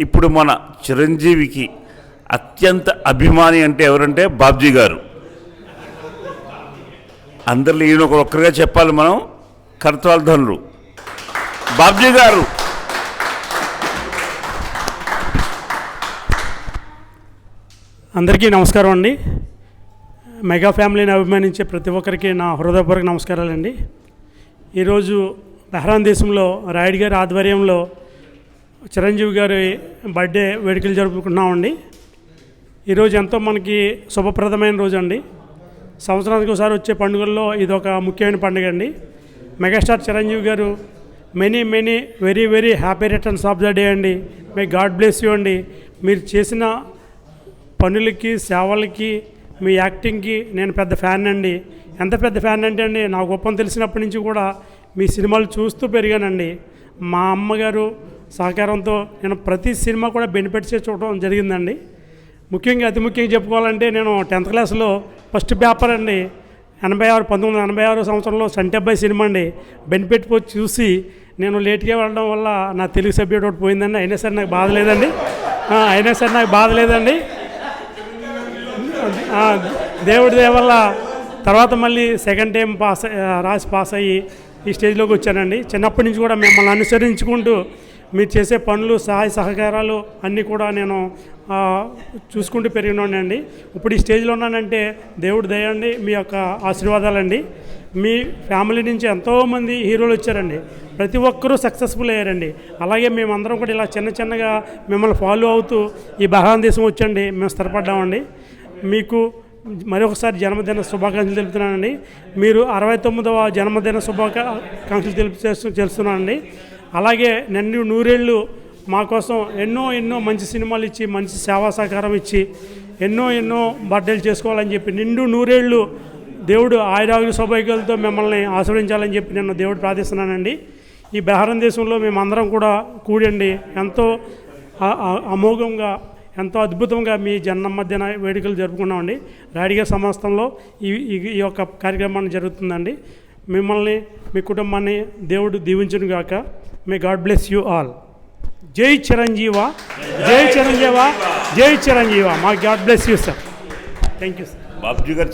ఇప్పుడు మన చిరంజీవికి అత్యంత అభిమాని అంటే ఎవరంటే బాబ్జీ గారు. అందరిలో ఈయన ఒక్కరుగా చెప్పాలి మనం, కర్తాల ధనులు బాబ్జీ గారు. అందరికీ నమస్కారం అండి. మెగా ఫ్యామిలీని అభిమానించే ప్రతి ఒక్కరికి నా హృదయపూర్వక నమస్కారాలండి. ఈరోజు బెహ్రాన్ దేశంలో రాయుడు గారి ఆధ్వర్యంలో చిరంజీవి గారి బర్త్డే వేడుకలు జరుపుకుంటున్నామండి. ఈరోజు ఎంతో మనకి శుభప్రదమైన రోజు అండి. సంవత్సరానికి ఒకసారి వచ్చే పండుగల్లో ఇది ఒక ముఖ్యమైన పండుగ అండి. మెగాస్టార్ చిరంజీవి గారు many very very happy returns of the day అండి. మే గాడ్ బ్లెస్ యూ అండి. మీరు చేసిన పనులకి, సేవలకి, మీ యాక్టింగ్కి నేను పెద్ద ఫ్యాన్ అండి. ఎంత పెద్ద ఫ్యాన్ అంటే అండి, నా గొప్పని తెలిసినప్పటి నుంచి కూడా మీ సినిమాలు చూస్తూ పెరిగానండి. మా అమ్మగారు సహకారంతో నేను ప్రతి సినిమా కూడా బెనిఫిట్సే చూడడం జరిగిందండి. ముఖ్యంగా అతి ముఖ్యంగా చెప్పుకోవాలంటే నేను 10th క్లాస్లో ఫస్ట్ పేపర్ అండి 1986 సంవత్సరంలో సంటెబ్బాయి సినిమా అండి బెనిఫిట్ పోయి చూసి నేను లేట్గా వెళ్ళడం వల్ల నా తెలుగు సబ్జెక్ట్ ఒకటి పోయిందండి. అయినా సరే నాకు బాధ లేదండి. దేవుడి దయ వల్ల తర్వాత మళ్ళీ సెకండ్ టైం రాసి పాస్ అయ్యి ఈ స్టేజ్లోకి వచ్చానండి. చిన్నప్పటి నుంచి కూడా మిమ్మల్ని అనుసరించుకుంటూ మీరు చేసే పనులు, సహాయ సహకారాలు అన్నీ కూడా నేను చూసుకుంటూ పెరిగినానండి. ఇప్పుడు ఈ స్టేజ్లో ఉన్నానంటే దేవుడి దయ అండి, మీ యొక్క ఆశీర్వాదాలండి. మీ ఫ్యామిలీ నుంచి ఎంతోమంది హీరోలు వచ్చారండి. ప్రతి ఒక్కరూ సక్సెస్ఫుల్ అయ్యారండి. అలాగే మేమందరం కూడా ఇలా చిన్నగా మిమ్మల్ని ఫాలో అవుతూ ఈ బెహ్రాన్ దేశం వచ్చండి మేము స్థిరపడ్డామండి. మీకు మరొకసారి జన్మదిన శుభాకాంక్షలు తెలుపుతున్నానండి. మీరు 69వ జన్మదిన శుభాకాంక్షలు తెలుస్తున్నానండి. అలాగే నిండు 100 ఏళ్ళు మా కోసం ఎన్నో మంచి సినిమాలు ఇచ్చి, మంచి సేవా సహకారం ఇచ్చి, ఎన్నో బర్త్డేలు చేసుకోవాలని చెప్పి నిండు 100 ఏళ్ళు దేవుడు ఆయురారోగ్య సౌభాగ్యాలతో మిమ్మల్ని ఆశీర్వదించాలని చెప్పి నేను దేవుడు ప్రార్థిస్తున్నానండి. ఈ బెహ్రాన్ దేశంలో మేమందరం కూడా కూడండి ఎంతో అమోఘంగా, ఎంతో అద్భుతంగా మీ జన్మదిన వేడుకలు జరుపుకున్నామండి. రాయుడు గారి సంస్థలో ఈ యొక్క కార్యక్రమాన్ని జరుగుతుందండి. మిమ్మల్ని, మీ కుటుంబాన్ని దేవుడు దీవించును గాక. May God bless you all. జై చిరంజీవా, జై చిరంజీవా, జై చిరంజీవా. మా God bless you sir. Thank you sir. Babji గారు